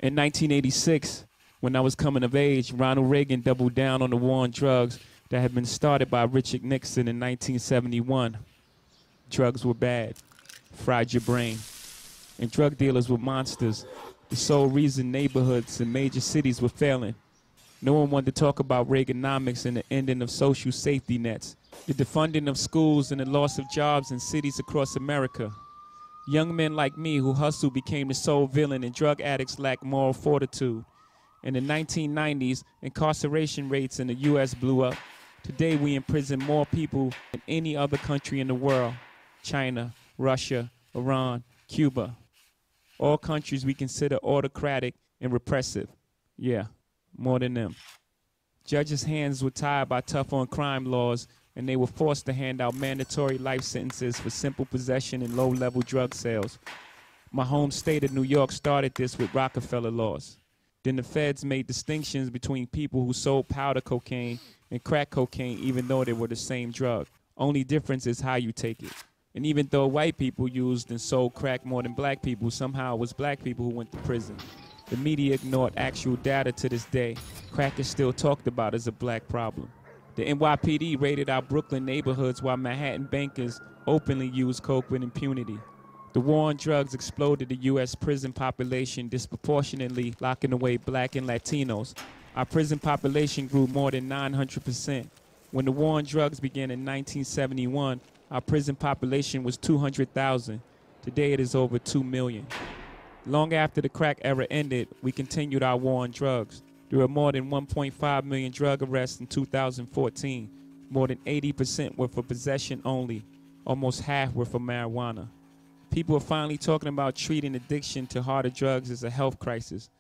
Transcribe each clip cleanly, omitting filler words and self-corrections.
In 1986, when I was coming of age, Ronald Reagan doubled down on the war on drugs that had been started by Richard Nixon in 1971. Drugs were bad, fried your brain, and drug dealers were monsters. The sole reason neighborhoods and major cities were failing. No one wanted to talk about Reaganomics and the ending of social safety nets, the defunding of schools and the loss of jobs in cities across America. Young men like me who hustled became the sole villain, and drug addicts lacked moral fortitude. In the 1990s, incarceration rates in the U.S. blew up. Today, we imprison more people than any other country in the world. China, Russia, Iran, Cuba. All countries we consider autocratic and repressive. Yeah, more than them. Judges' hands were tied by tough on crime laws, and they were forced to hand out mandatory life sentences for simple possession and low-level drug sales. My home state of New York started this with Rockefeller laws. Then the feds made distinctions between people who sold powder cocaine and crack cocaine, even though they were the same drug. Only difference is how you take it. And even though white people used and sold crack more than black people, somehow it was black people who went to prison. The media ignored actual data to this day. Crack is still talked about as a black problem. The NYPD raided our Brooklyn neighborhoods while Manhattan bankers openly used coke with impunity. The war on drugs exploded the U.S. prison population, disproportionately locking away black and Latinos. Our prison population grew more than 900%. When the war on drugs began in 1971, our prison population was 200,000. Today it is over 2 million. Long after the crack era ended, we continued our war on drugs. There were more than 1.5 million drug arrests in 2014. More than 80% were for possession only. Almost half were for marijuana. People are finally talking about treating addiction to harder drugs as a health crisis,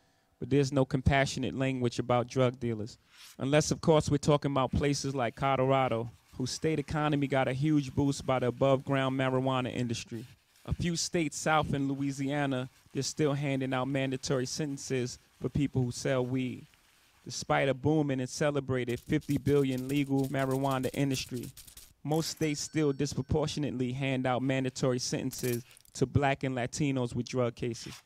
but there's no compassionate language about drug dealers. Unless, of course, we're talking about places like Colorado, whose state economy got a huge boost by the above-ground marijuana industry. A few states south in Louisiana, they're still handing out mandatory sentences for people who sell weed. Despite a booming and celebrated $50 billion legal marijuana industry, most states still disproportionately hand out mandatory sentences to black and Latinos with drug cases.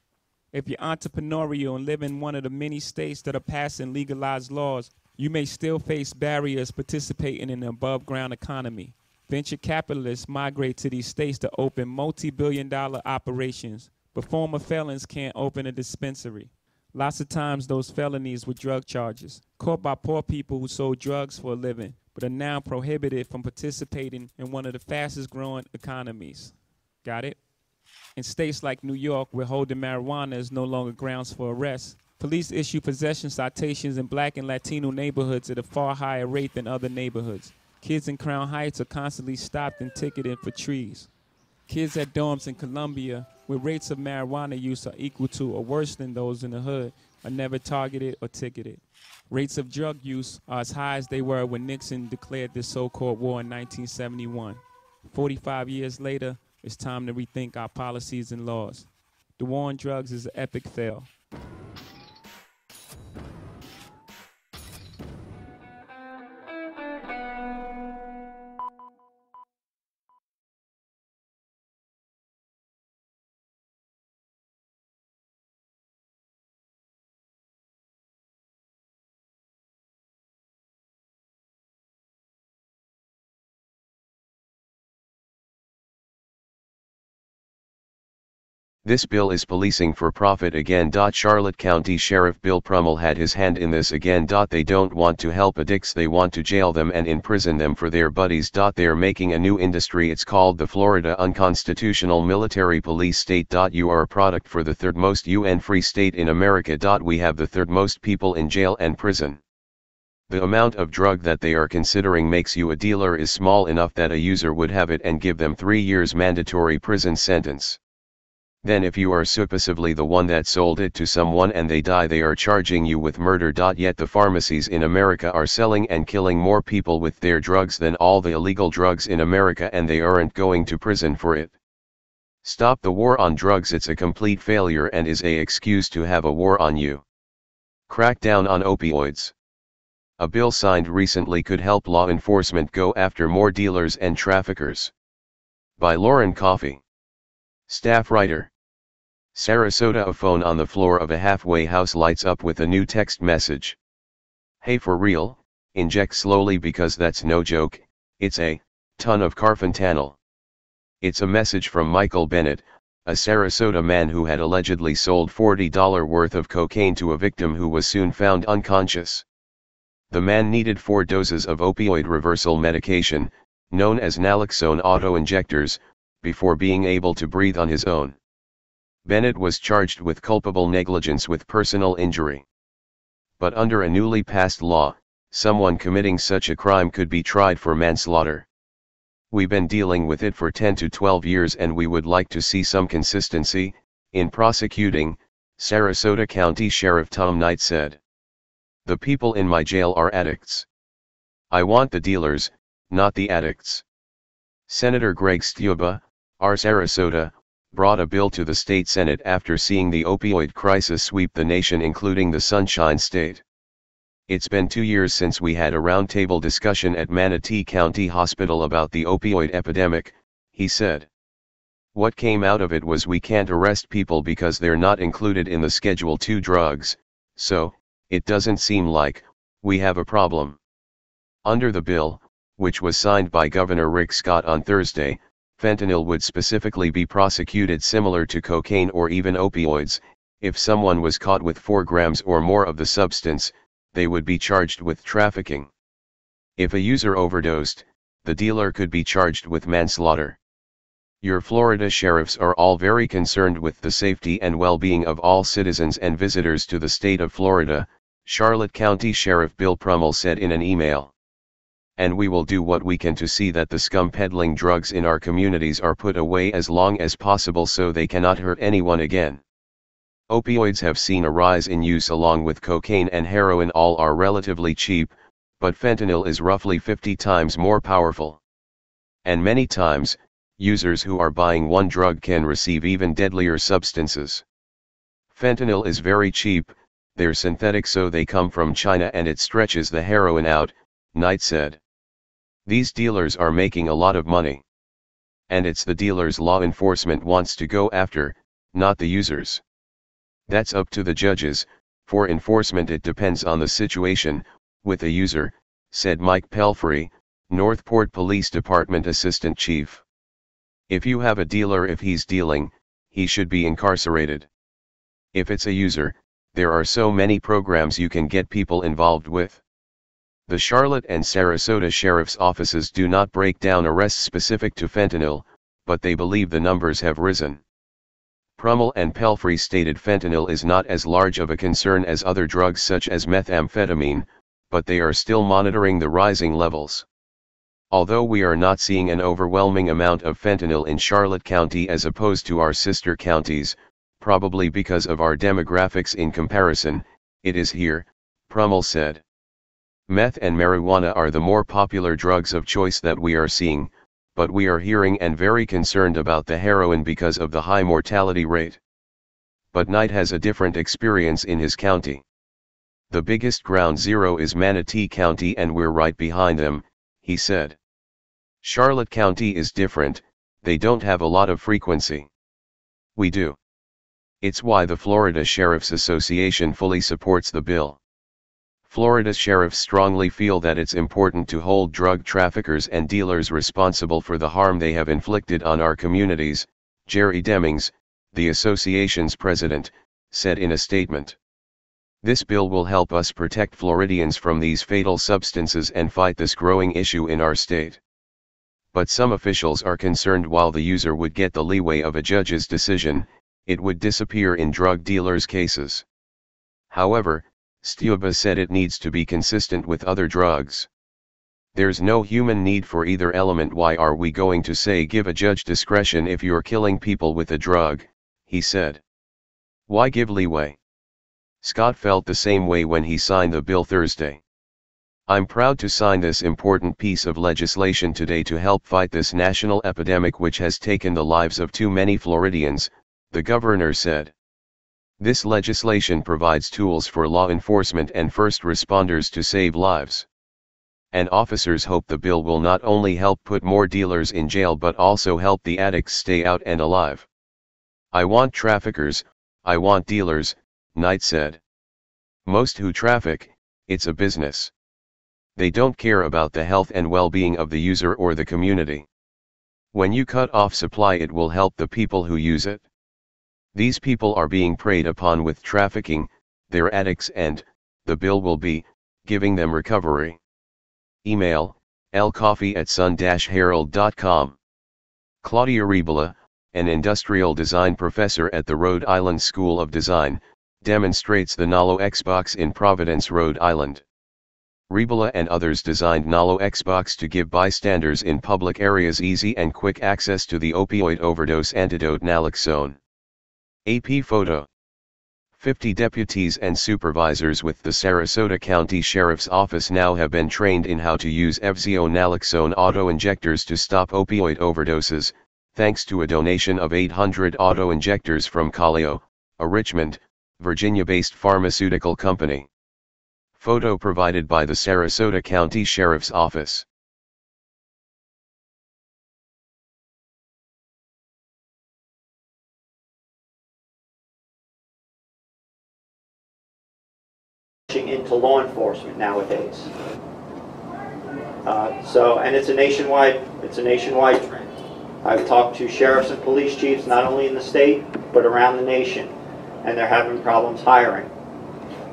If you're entrepreneurial and live in one of the many states that are passing legalized laws, you may still face barriers participating in the above-ground economy. Venture capitalists migrate to these states to open multi-billion-dollar operations, but former felons can't open a dispensary. Lots of times those felonies were drug charges, caught by poor people who sold drugs for a living, but are now prohibited from participating in one of the fastest-growing economies. Got it? In states like New York, where holding marijuana is no longer grounds for arrest, police issue possession citations in black and Latino neighborhoods at a far higher rate than other neighborhoods. Kids in Crown Heights are constantly stopped and ticketed for trees. Kids at dorms in Columbia, where rates of marijuana use are equal to or worse than those in the hood, are never targeted or ticketed. Rates of drug use are as high as they were when Nixon declared this so-called war in 1971. 45 years later, it's time to rethink our policies and laws. The war on drugs is an epic fail. This bill is policing for profit again. Charlotte County Sheriff Bill Prummell had his hand in this again. They don't want to help addicts, they want to jail them and imprison them for their buddies. They're making a new industry, it's called the Florida Unconstitutional Military Police State. You are a product for the third most UN-free state in America. We have the third most people in jail and prison. The amount of drug that they are considering makes you a dealer is small enough that a user would have it and give them 3 years mandatory prison sentence. Then if you are supposedly the one that sold it to someone and they die, they are charging you with murder. Yet the pharmacies in America are selling and killing more people with their drugs than all the illegal drugs in America, and they aren't going to prison for it. Stop the war on drugs, it's a complete failure and is an excuse to have a war on you. Crack down on opioids. A bill signed recently could help law enforcement go after more dealers and traffickers. By Lauren Coffey, staff writer. Sarasota. A phone on the floor of a halfway house lights up with a new text message. Hey, for real, inject slowly because that's no joke, it's a ton of carfentanil. It's a message from Michael Bennett, a Sarasota man who had allegedly sold $40 worth of cocaine to a victim who was soon found unconscious. The man needed 4 doses of opioid reversal medication, known as naloxone auto-injectors, before being able to breathe on his own. Bennett was charged with culpable negligence with personal injury. But under a newly passed law, someone committing such a crime could be tried for manslaughter. We've been dealing with it for 10 to 12 years and we would like to see some consistency in prosecuting, Sarasota County Sheriff Tom Knight said. The people in my jail are addicts. I want the dealers, not the addicts. Senator Greg Stuba, R. Sarasota, brought a bill to the state Senate after seeing the opioid crisis sweep the nation, including the Sunshine State. It's been 2 years since we had a roundtable discussion at Manatee County Hospital about the opioid epidemic, he said. What came out of it was we can't arrest people because they're not included in the Schedule II drugs, so, it doesn't seem like we have a problem. Under the bill, which was signed by Governor Rick Scott on Thursday, fentanyl would specifically be prosecuted similar to cocaine or even opioids. If someone was caught with 4 grams or more of the substance, they would be charged with trafficking. If a user overdosed, the dealer could be charged with manslaughter. Your Florida sheriffs are all very concerned with the safety and well-being of all citizens and visitors to the state of Florida, Charlotte County Sheriff Bill Prummell said in an email. And we will do what we can to see that the scum peddling drugs in our communities are put away as long as possible so they cannot hurt anyone again. Opioids have seen a rise in use along with cocaine and heroin. All are relatively cheap, but fentanyl is roughly 50 times more powerful. And many times, users who are buying one drug can receive even deadlier substances. Fentanyl is very cheap, they're synthetic so they come from China and it stretches the heroin out, Knight said. These dealers are making a lot of money. And it's the dealers law enforcement wants to go after, not the users. That's up to the judges. For enforcement it depends on the situation, with a user, said Mike Pelfrey, Northport Police Department Assistant Chief. If you have a dealer, if he's dealing, he should be incarcerated. If it's a user, there are so many programs you can get people involved with. The Charlotte and Sarasota sheriff's offices do not break down arrests specific to fentanyl, but they believe the numbers have risen. Prummell and Pelfrey stated fentanyl is not as large of a concern as other drugs such as methamphetamine, but they are still monitoring the rising levels. Although we are not seeing an overwhelming amount of fentanyl in Charlotte County as opposed to our sister counties, probably because of our demographics in comparison, it is here, Prummell said. Meth and marijuana are the more popular drugs of choice that we are seeing, but we are hearing and very concerned about the heroin because of the high mortality rate. But Knight has a different experience in his county. The biggest ground zero is Manatee County and we're right behind them, he said. Charlotte County is different, they don't have a lot of frequency. We do. It's why the Florida Sheriff's Association fully supports the bill. Florida sheriffs strongly feel that it's important to hold drug traffickers and dealers responsible for the harm they have inflicted on our communities, Jerry Demings, the association's president, said in a statement. This bill will help us protect Floridians from these fatal substances and fight this growing issue in our state. But some officials are concerned while the user would get the leeway of a judge's decision, it would disappear in drug dealers' cases. However, Stuba said it needs to be consistent with other drugs. There's no human need for either element. Why are we going to say give a judge discretion if you're killing people with a drug, he said. Why give leeway? Scott felt the same way when he signed the bill Thursday. I'm proud to sign this important piece of legislation today to help fight this national epidemic which has taken the lives of too many Floridians, the governor said. This legislation provides tools for law enforcement and first responders to save lives. And officers hope the bill will not only help put more dealers in jail but also help the addicts stay out and alive. I want traffickers, I want dealers, Knight said. Most who traffic, it's a business. They don't care about the health and well-being of the user or the community. When you cut off supply, it will help the people who use it. These people are being preyed upon with trafficking, they're addicts, and the bill will be giving them recovery. Email, lcoffee@sun-herald.com. Claudia Ribola, an industrial design professor at the Rhode Island School of Design, demonstrates the Nalo Xbox in Providence, Rhode Island. Ribola and others designed Nalo Xbox to give bystanders in public areas easy and quick access to the opioid overdose antidote naloxone. AP photo. 50 deputies and supervisors with the Sarasota County Sheriff's Office now have been trained in how to use FZO naloxone auto-injectors to stop opioid overdoses, thanks to a donation of 800 auto-injectors from COLLIER, a Richmond, Virginia-based pharmaceutical company. Photo provided by the Sarasota County Sheriff's Office. Into law enforcement nowadays. And it's a nationwide trend. I've talked to sheriffs and police chiefs not only in the state but around the nation, and they're having problems hiring.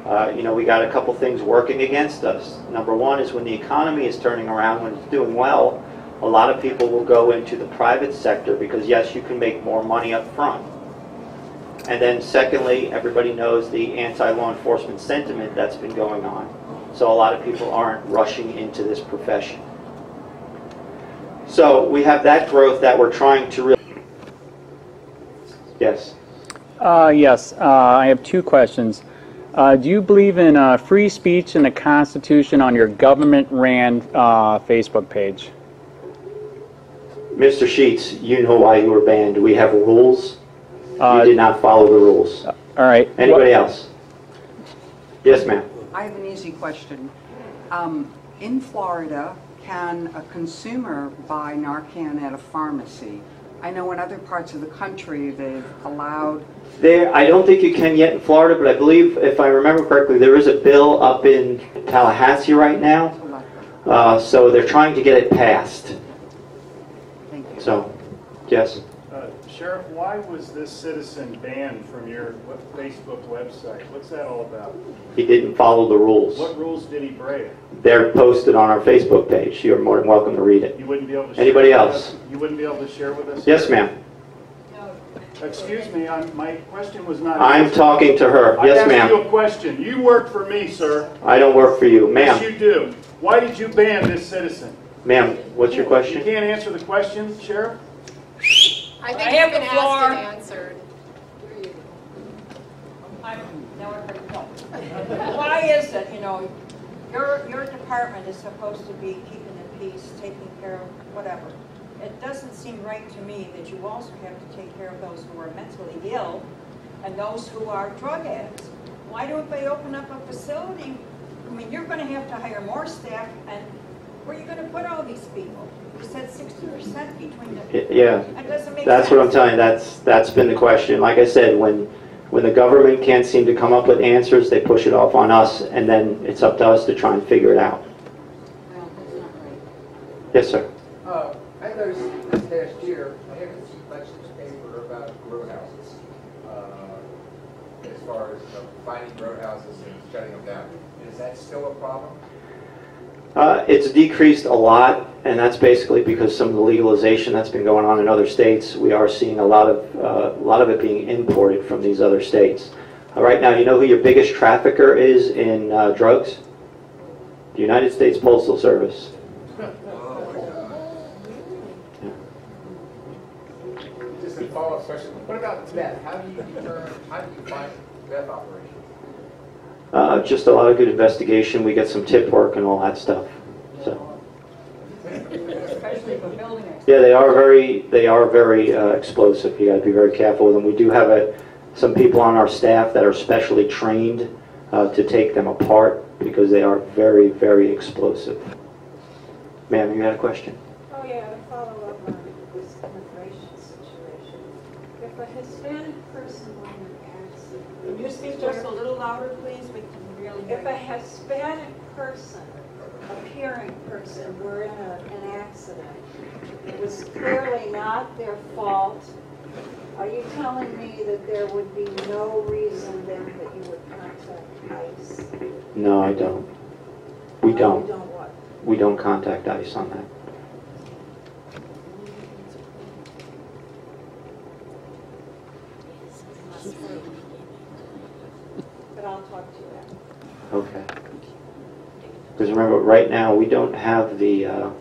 We got a couple things working against us. Number one is when the economy is turning around, when it's doing well, a lot of people will go into the private sector because yes, you can make more money up front. And then secondly, everybody knows the anti-law enforcement sentiment that's been going on. So a lot of people aren't rushing into this profession. So we have that growth that we're trying to really... Yes? Yes, I have two questions. Do you believe in free speech and the Constitution on your government-ran Facebook page? Mr. Sheets, you know why you were banned. Do we have rules? You did not follow the rules. All right. Anybody else? Yes, ma'am. I have an easy question. In Florida, can a consumer buy Narcan at a pharmacy? I know in other parts of the country they've allowed... I don't think you can yet in Florida, but I believe, if I remember correctly, there is a bill up in Tallahassee right now. So they're trying to get it passed. Thank you. So, yes? Sheriff, why was this citizen banned from your Facebook website? What's that all about? He didn't follow the rules. What rules did he break? They're posted on our Facebook page. You're more than welcome to read it. You wouldn't be able to share Anybody with else? us? You wouldn't be able to share with us? Yes, ma'am. Excuse me, my question was not... I'm talking to her. Yes, I asked you ma'am. a question. You work for me, sir. I don't work for you. Yes, Ma'am. you do. Why did you ban this citizen? Ma'am, what's your You question? can't answer the question, Sheriff? I think it's been asked and answered. Why is it, your department is supposed to be keeping the peace, taking care of whatever. It doesn't seem right to me that you also have to take care of those who are mentally ill and those who are drug addicts. Why don't they open up a facility? I mean, you're going to have to hire more staff, and where are you going to put all these people? You said 60% between the... Yeah. That doesn't make That's sense. what I'm telling you. That's been the question. Like I said, when the government can't seem to come up with answers, they push it off on us, and then it's up to us to try and figure it out. Well, that's not right. Yes, sir. I noticed this past year, I haven't seen much in the paper about grow houses, as far as finding grow houses and shutting them down. Is that still a problem? It's decreased a lot, and that's basically because some of the legalization that's been going on in other states. We are seeing a lot of it being imported from these other states. Right now, you know who your biggest trafficker is in drugs? The United States Postal Service. Just a follow-up question. What about meth? How do you find meth operations? Just a lot of good investigation. We get some tip work and all that stuff. So. Especially for building it. Yeah, they are very explosive. You got to be very careful with them. We do have some people on our staff that are specially trained to take them apart because they are very, very explosive. Ma'am, you had a question? Oh yeah, to follow up on this immigration situation. If a Hispanic just a little louder, please? We can really hear If you. a Hispanic person, appearing person, were in an accident, it was clearly not their fault, are you telling me that there would be no reason then that you would contact ICE? No, I don't. We don't. You don't what? We don't contact ICE on that. But I'll talk to you after. Okay. Because remember, right now, we don't have the,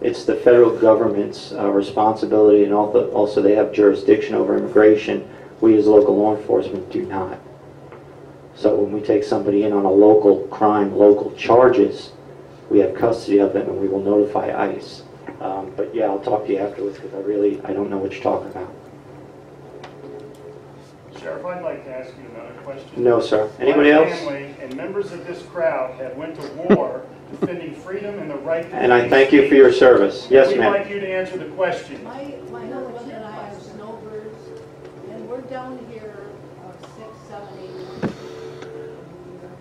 it's the federal government's responsibility, and also they have jurisdiction over immigration. We as local law enforcement do not. So when we take somebody in on a local crime, local charges, we have custody of them and we will notify ICE. But yeah, I'll talk to you afterwards because I don't know what you're talking about. Sheriff, I'd like to ask you another question. No, sir. Anybody else? My family and members of this crowd have went to war defending freedom and the right to And I thank you for your service. Yes, We'd ma'am. like you to answer the question. My husband and I are snowbirds, and we're down here 6, 7, 8 months.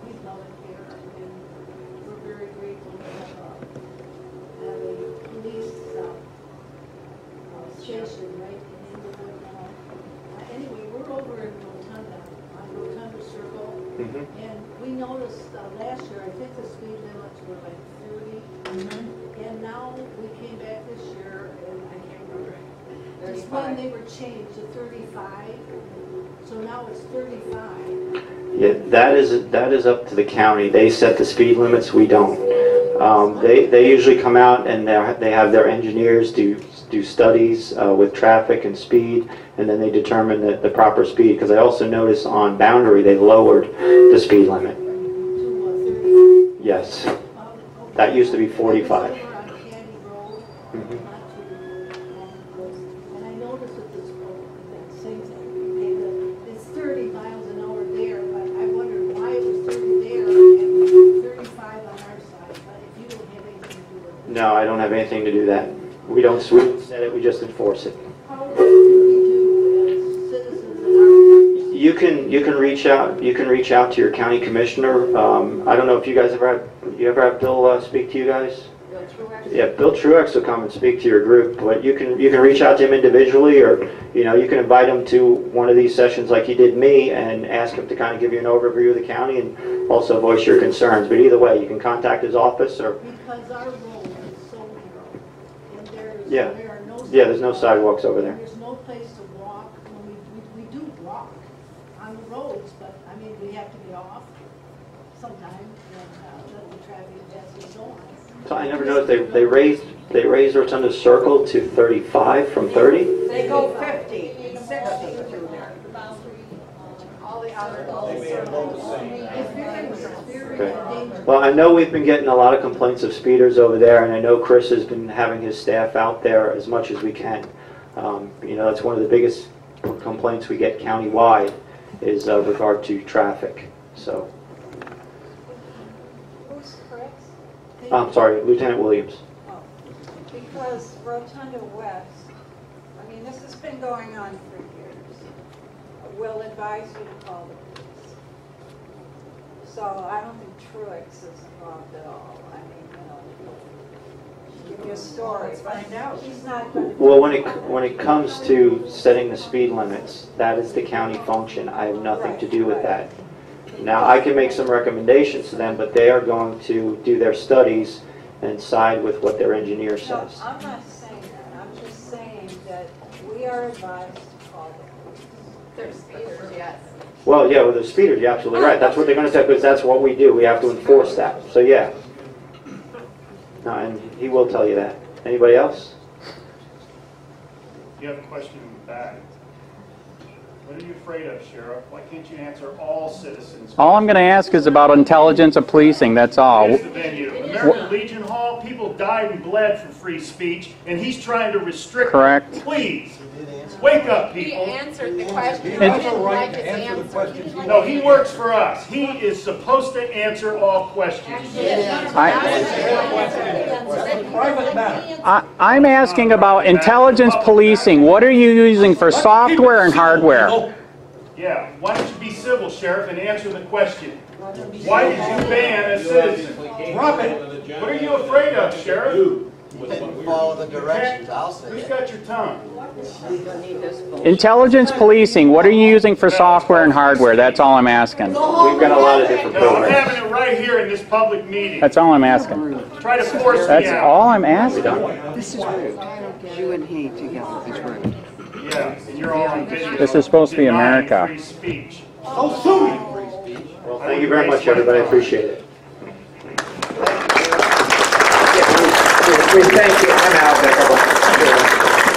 We love it here, and we're very grateful to have a police station right in Inglewood now. Anyway, we're over in Rotunda, on Rotunda Circle, and we noticed last year, I think the speed limits were like 30, and now we came back this year, and I can't remember. It's when they were changed to 35, so now it's 35. Yeah, that is up to the county. They set the speed limits. We don't. They usually come out and they have their engineers do studies with traffic and speed, and then they determine the proper speed. Because I also notice on Boundary they lowered the speed limit. Yes, that used to be 45. And I noticed that this same thing, it's 30 miles an hour there, but I wondered why it was 30 there and 35 on our side, but if you don't have anything to do with it. No, I don't have anything to do that. We don't set it, we just enforce it. How do we do as citizens in our... You can reach out to your county commissioner. I don't know if you guys ever have Bill speak to you guys? Yeah, Bill Truex will come and speak to your group, but you can reach out to him individually, or you can invite him to one of these sessions like he did me and ask him to kind of give you an overview of the county and also voice your concerns. But either way, you can contact his office or... Because our road is so narrow, and there are no sidewalks. Yeah, there's no sidewalks over there. There's no place to walk. We do walk on the roads, but I mean, we have to get off sometimes and let the traffic pass and so on. So I never noticed they raised Rotunda Circle to 35 from 30. They go 50, 60 through there. All the other Okay. Well, I know we've been getting a lot of complaints of speeders over there, and I know Chris has been having his staff out there as much as we can. That's one of the biggest complaints we get countywide is regard to traffic. So. Who's Chris? I'm sorry, Lieutenant Williams. Oh, because Rotunda West, I mean, this has been going on for years. We'll advise you to call the police. So I don't think Truex is involved at all. I mean, give me a story. Let's find out. He's not going to... Well, when it comes to setting the speed limits, that is the county function. I have nothing to do with that. Now, I can make some recommendations to them, but they are going to do their studies and side with what their engineer says. No, I'm not saying that. I'm just saying that we are advised to call the police. They're speeders, yes. Well, yeah, with the speeders, you're absolutely right. That's what they're going to say, because that's what we do. We have to enforce that. So, yeah. No, and he will tell you that. Anybody else? You have a question in the back. What are you afraid of, Sheriff? Why can't you answer all citizens? All I'm going to ask is about intelligence of policing, that's all. Here's the venue. American Legion Hall, people died and bled for free speech, and he's trying to restrict Correct. it. Please, wake up, He people. answered the question. It's- I didn't like his answer. No, he works for us. He is supposed to answer all questions. I'm asking about intelligence policing. What are you using for software and hardware? Yeah, why don't you be civil, Sheriff, and answer the question? Why did you ban a citizen? Drop it. What are you afraid of, Sheriff? You didn't follow the directions, I'll say. Who's got your tongue? Intelligence policing, what are you using for software and hardware? That's all I'm asking. We've got a lot of different No, I'm programs. having it right here in this public meeting. That's all I'm asking. Try to force me That's out. all I'm asking. This is rude. You and he together is rude. Yeah, and you're all on video. This is supposed to be denying America. Free speech. So sue me. Well, thank you very much, everybody. I appreciate it. We thank you. I'm Al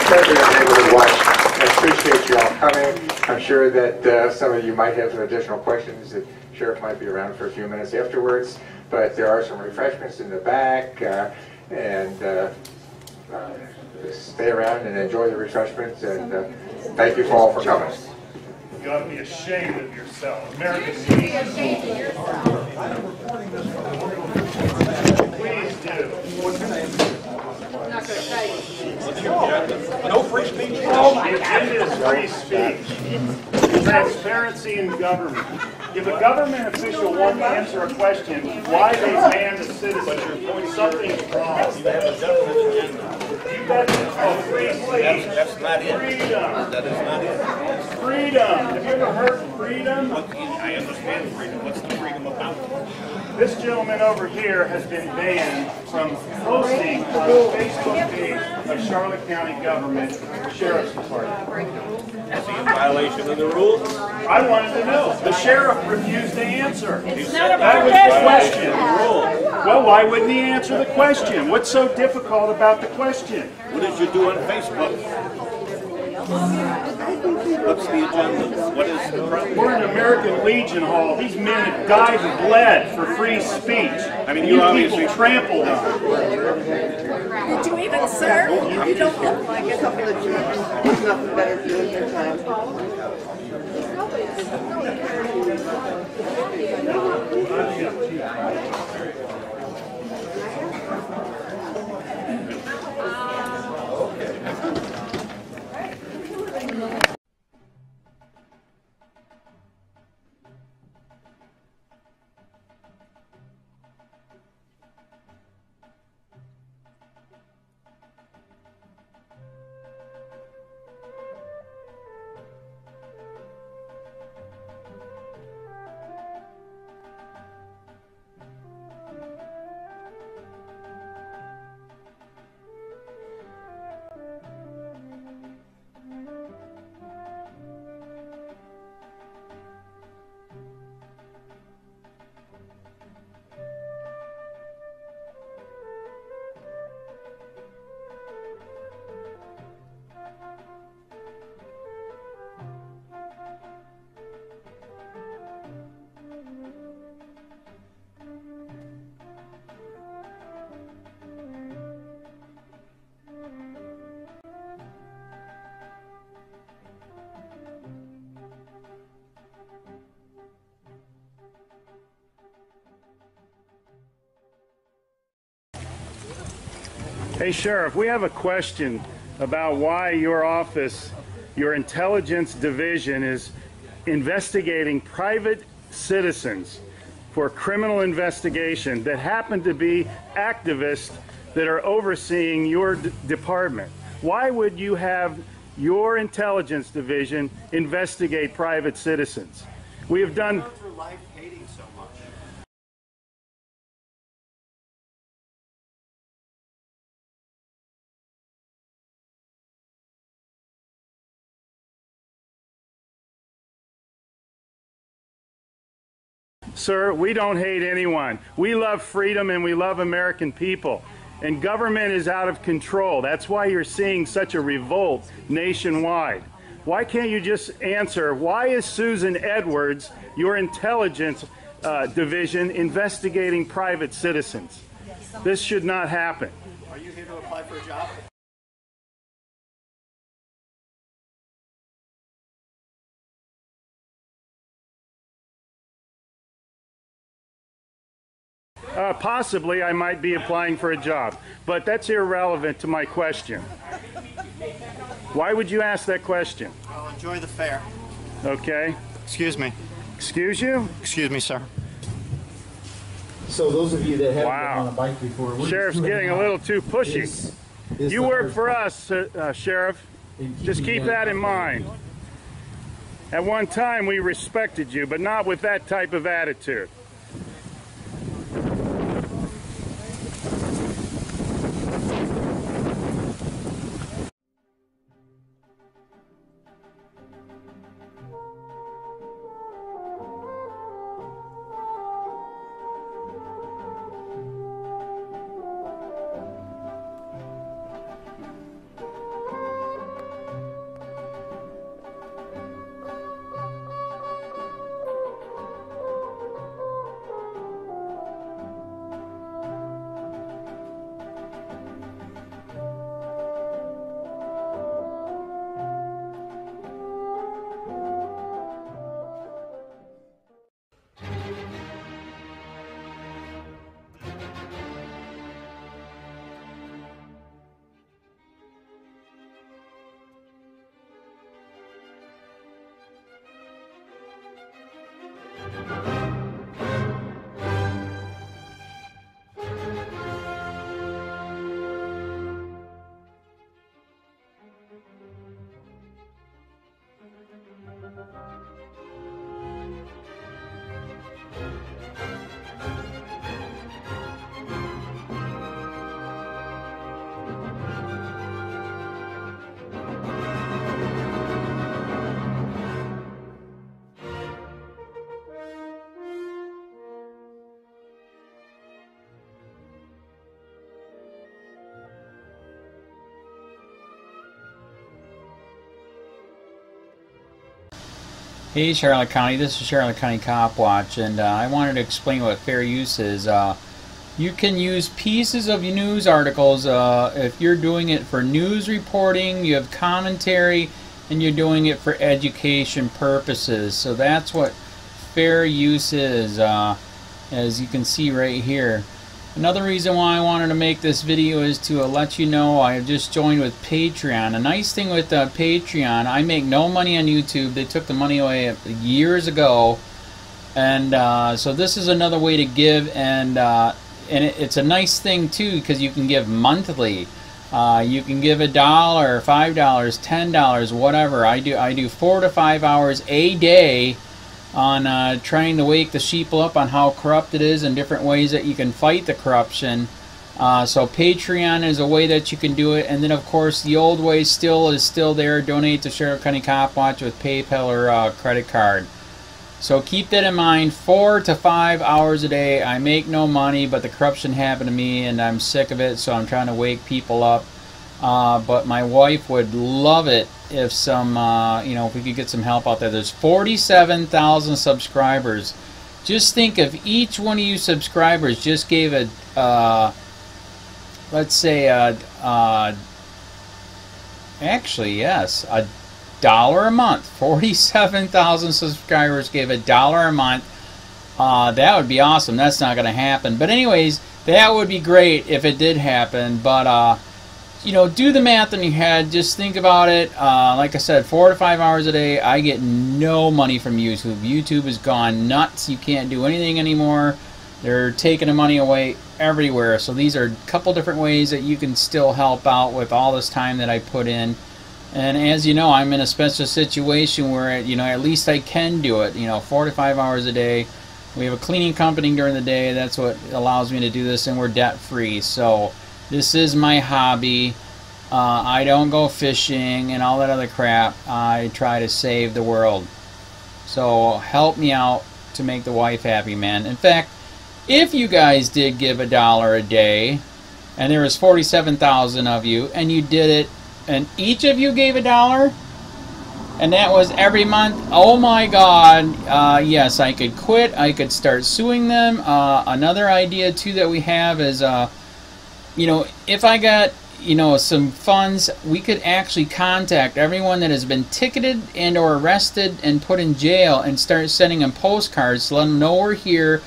President of Neighborhood Watch. I appreciate you all coming. I'm sure that some of you might have some additional questions. The sheriff might be around for a few minutes afterwards, but there are some refreshments in the back, and stay around and enjoy the refreshments. And thank you all for coming. You ought to be ashamed of yourself. American media. Please do. I'm not going to tell you. No free speech. Oh my God. The agenda is free speech. Transparency in government. If a government official won't answer a question why they banned a citizen, something's wrong. You have a definite agenda. You bet. Oh, free speech. That's not it. Freedom. That is not it. Freedom. Have you ever heard of freedom? I understand freedom. What's the freedom about? This gentleman over here has been banned from posting on the Facebook page of Charlotte County Government Sheriff's Department. Is he in violation of the rules? I wanted to know. The sheriff refused to answer. That was the question. Well, why wouldn't he answer the question? What's so difficult about the question? What did you do on Facebook? What's the agenda? What is the problem? We're in American Legion Hall. These men have died and bled for free speech. I mean, you obviously people trampled on. Did you even serve? You don't look like a couple of Jews. There's nothing better doing your time. Hey, Sheriff, we have a question about why your office, your intelligence division, is investigating private citizens for criminal investigation that happen to be activists that are overseeing your department. Why would you have your intelligence division investigate private citizens? We have done... Sir, we don't hate anyone. We love freedom and we love American people. And government is out of control. That's why you're seeing such a revolt nationwide. Why can't you just answer, why is Susan Edwards, your intelligence division, investigating private citizens? This should not happen. Are you here to apply for a job? Possibly I might be applying for a job, but that's irrelevant to my question. Why would you ask that question? Well, enjoy the fair. Okay. Excuse me. Excuse you? Excuse me, sir. So those of you that haven't Wow. been on a bike before, we're Sheriff's just getting a little too pushy. is You the work hard for part. us, Sheriff. Just keeping keep that in mind. At one time, we respected you, but not with that type of attitude. Hey Charlotte County, this is Charlotte County Cop Watch, and I wanted to explain what fair use is. You can use pieces of news articles if you're doing it for news reporting, you have commentary, and you're doing it for education purposes. So that's what fair use is, as you can see right here. Another reason why I wanted to make this video is to let you know I have just joined with Patreon. A nice thing with Patreon, I make no money on YouTube. They took the money away years ago, and so this is another way to give, and it's a nice thing too because you can give monthly. You can give $1, $5, $10, whatever. I do 4 to 5 hours a day on trying to wake the sheeple up on how corrupt it is and different ways that you can fight the corruption. So Patreon is a way that you can do it, and then of course the old way is still there. Donate to Sheriff County Cop Watch with PayPal or credit card. So keep that in mind. 4 to 5 hours a day. I make no money, but the corruption happened to me and I'm sick of it, so I'm trying to wake people up. But my wife would love it if if we could get some help out there. There's 47,000 subscribers. Just think if each one of you subscribers just gave let's say actually yes, $1 a month. 47,000 subscribers gave $1 a month. That would be awesome. That's not going to happen. But anyways, that would be great if it did happen. But do the math in your head. Just think about it. Like I said, 4 to 5 hours a day. I get no money from YouTube. YouTube has gone nuts. You can't do anything anymore. They're taking the money away everywhere. So these are a couple different ways that you can still help out with all this time that I put in. And as you know, I'm in a special situation where at least I can do it. 4 to 5 hours a day. We have a cleaning company during the day. That's what allows me to do this, and we're debt free. So this is my hobby. I don't go fishing and all that other crap. I try to save the world. So help me out to make the wife happy, man. In fact, if you guys did give $1 a day, and there was 47,000 of you, and you did it, and each of you gave $1, and that was every month, oh my God, yes, I could quit. I could start suing them. Another idea too that we have is if I got some funds, we could actually contact everyone that has been ticketed and or arrested and put in jail and start sending them postcards to let them know we're here,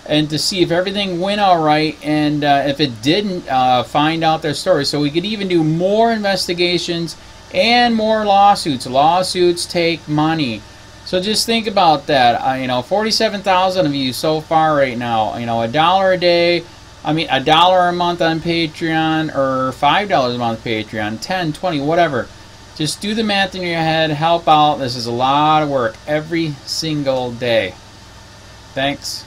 and to see if everything went all right, and if it didn't, find out their story. So we could even do more investigations and more lawsuits. Lawsuits take money. So just think about that. You know, 47,000 of you so far right now. You know, $1 a day. I mean, $1 a month on Patreon, or $5 a month Patreon, 10, 20, whatever. Just do the math in your head. Help out. This is a lot of work every single day. Thanks.